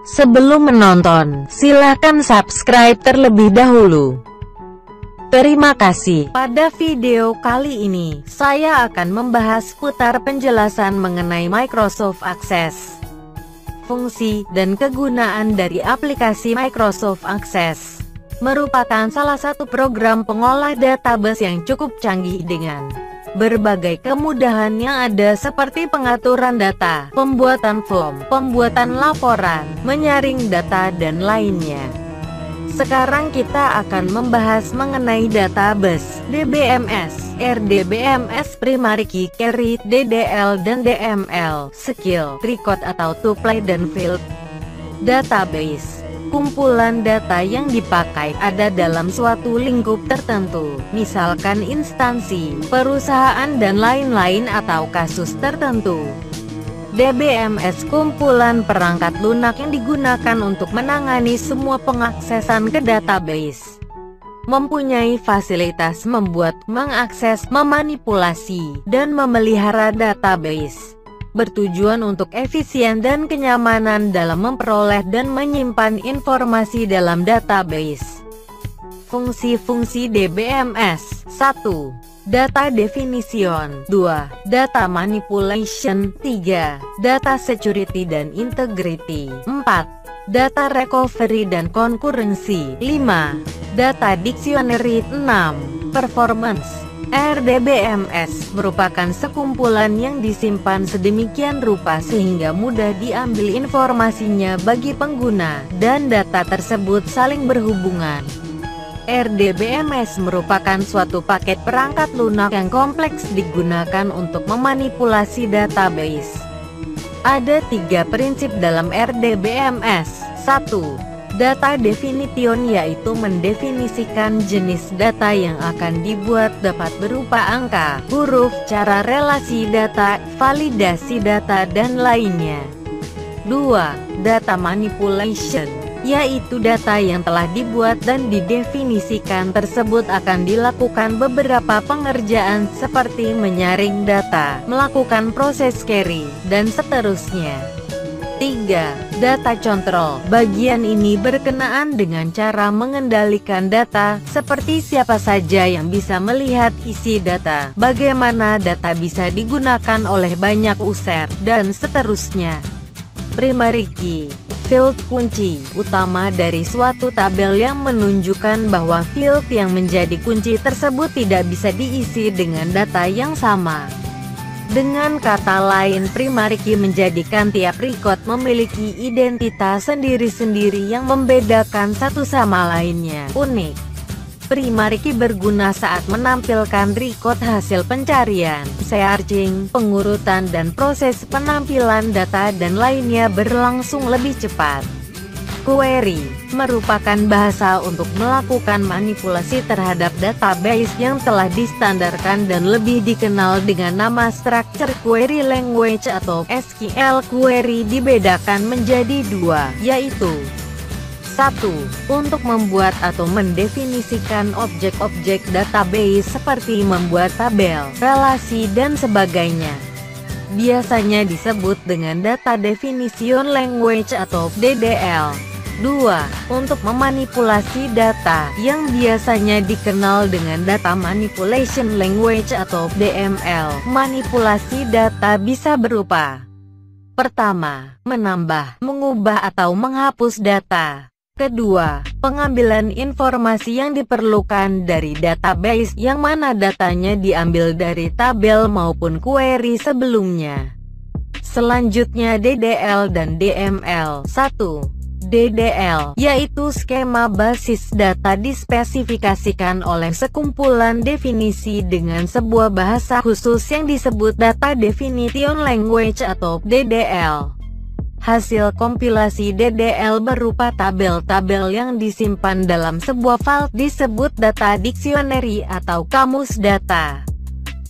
Sebelum menonton, silakan subscribe terlebih dahulu. Terima kasih. Pada video kali ini, saya akan membahas putar penjelasan mengenai Microsoft Access. Fungsi dan kegunaan dari aplikasi Microsoft Access merupakan salah satu program pengolah database yang cukup canggih dengan berbagai kemudahan yang ada seperti pengaturan data, pembuatan form, pembuatan laporan, menyaring data, dan lainnya. Sekarang kita akan membahas mengenai database, DBMS, RDBMS, Primary Key Query, DDL dan DML, Skill, Record atau Tuple dan Field. Database, kumpulan data yang dipakai ada dalam suatu lingkup tertentu, misalkan instansi, perusahaan dan lain-lain atau kasus tertentu. DBMS kumpulan perangkat lunak yang digunakan untuk menangani semua pengaksesan ke database. Mempunyai fasilitas membuat, mengakses, memanipulasi, dan memelihara database. Bertujuan untuk efisien dan kenyamanan dalam memperoleh dan menyimpan informasi dalam database. Fungsi-fungsi DBMS: 1. Data definition. 2. Data manipulation. 3. Data security dan integrity. 4. Data recovery dan concurrency. 5. Data dictionary. 6. Performance. RDBMS merupakan sekumpulan yang disimpan sedemikian rupa sehingga mudah diambil informasinya bagi pengguna, dan data tersebut saling berhubungan. RDBMS merupakan suatu paket perangkat lunak yang kompleks digunakan untuk memanipulasi database. Ada 3 prinsip dalam RDBMS. 1. Data definition, yaitu mendefinisikan jenis data yang akan dibuat dapat berupa angka, huruf, cara relasi data, validasi data, dan lainnya. 2. Data manipulation, yaitu data yang telah dibuat dan didefinisikan tersebut akan dilakukan beberapa pengerjaan seperti menyaring data, melakukan proses query, dan seterusnya. 3. Data control. Bagian ini berkenaan dengan cara mengendalikan data, seperti siapa saja yang bisa melihat isi data, bagaimana data bisa digunakan oleh banyak user, dan seterusnya. Primary key. Field kunci utama dari suatu tabel yang menunjukkan bahwa field yang menjadi kunci tersebut tidak bisa diisi dengan data yang sama. Dengan kata lain, primary key menjadikan tiap record memiliki identitas sendiri-sendiri yang membedakan satu sama lainnya. Unik. Primary key berguna saat menampilkan record hasil pencarian, searching, pengurutan, dan proses penampilan data dan lainnya berlangsung lebih cepat. Query merupakan bahasa untuk melakukan manipulasi terhadap database yang telah distandarkan dan lebih dikenal dengan nama Structured Query Language atau SQL. Query dibedakan menjadi 2, yaitu 1. Untuk membuat atau mendefinisikan objek-objek database seperti membuat tabel, relasi, dan sebagainya. Biasanya disebut dengan Data Definition Language atau DDL. 2. Untuk memanipulasi data, yang biasanya dikenal dengan Data Manipulation Language atau DML. Manipulasi data bisa berupa: pertama, menambah, mengubah atau menghapus data. Kedua, pengambilan informasi yang diperlukan dari database, yang mana datanya diambil dari tabel maupun query sebelumnya. Selanjutnya DDL dan DML. 1. DDL, yaitu skema basis data dispesifikasikan oleh sekumpulan definisi dengan sebuah bahasa khusus yang disebut Data Definition Language atau DDL. Hasil kompilasi DDL berupa tabel-tabel yang disimpan dalam sebuah file disebut data dictionary atau kamus data.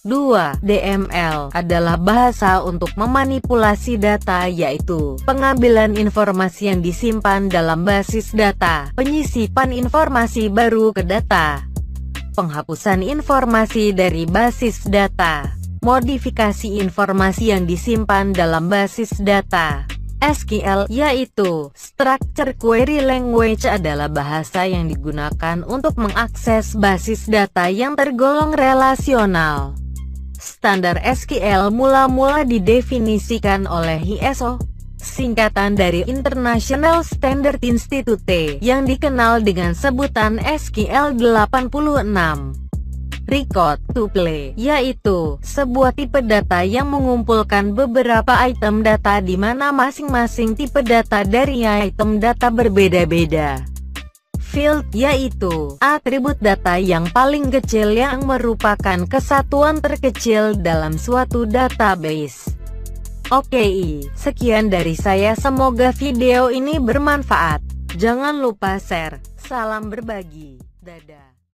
2. DML adalah bahasa untuk memanipulasi data, yaitu pengambilan informasi yang disimpan dalam basis data, penyisipan informasi baru ke data, penghapusan informasi dari basis data, modifikasi informasi yang disimpan dalam basis data, SQL, yaitu Structured Query Language, adalah bahasa yang digunakan untuk mengakses basis data yang tergolong relasional. Standar SQL mula-mula didefinisikan oleh ISO, singkatan dari International Standard Institute, yang dikenal dengan sebutan SQL 86. Record to Play, yaitu sebuah tipe data yang mengumpulkan beberapa item data di mana masing-masing tipe data dari item data berbeda-beda. Field, yaitu atribut data yang paling kecil yang merupakan kesatuan terkecil dalam suatu database. Oke, sekian dari saya, semoga video ini bermanfaat. Jangan lupa share, salam berbagi, dadah.